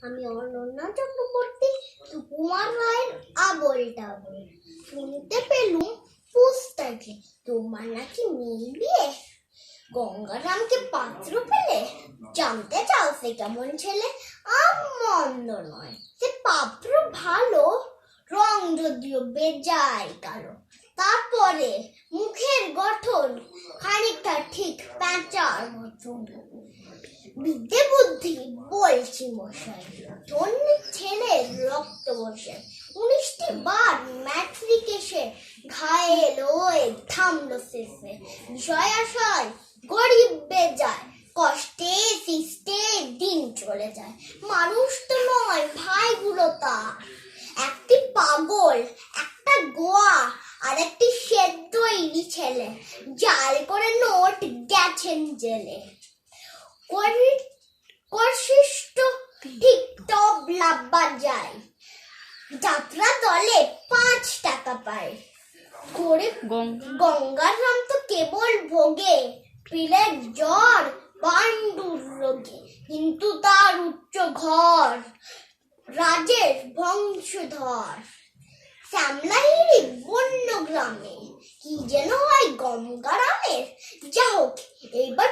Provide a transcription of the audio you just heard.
আমি অনন্যা চক্রবর্তী কুমার রায়ের আবল টাবল। শুনতে পেলুম পুস্তকে তোমার নাকি মেয়ে বিয়ে। গঙ্গারামকে পাত্র পেলে, জানতে চাও সে কেমন ছেলে? মন্দ নয়, সে পাত্র ভালো, রং যদিও বেজায় কালো। তারপরে মুখের গঠন খানিকটা ঠিক প্যাঁচার মতন। বিদ্যে বুদ্ধি বলছি মশাই, ধন্যী ছেলের রক্ত বসে। 19টি বার ম্যাট্রিক এসে ঘায়েল হয়ে থামলো শেষে। বিষয় আশায় গরিব বেজায়, কষ্টে সৃষ্টে দিন চলে যায়। মানুষ তো নয় ভাইগুলো তার, একটি পাগল, একটা গোয়া, আর একটি সেদ্ধইনি ছেলে। জাল করে নোট গেছেন জেলে। কর্ষিষ্ট ঠিক তবলা যায়, যাত্রা দলে 5 টাকা পায়। গঙ্গারাম তো কেবল ভোগে, পিলের জ্বর পাণ্ডুর রোগে। কিন্তু তার উচ্চ ঘর, রাজের বংশধর। শ্যামলাহিরি বন্য গ্রামে, কি যেন হয় গঙ্গারামের। যা হোক, এইবার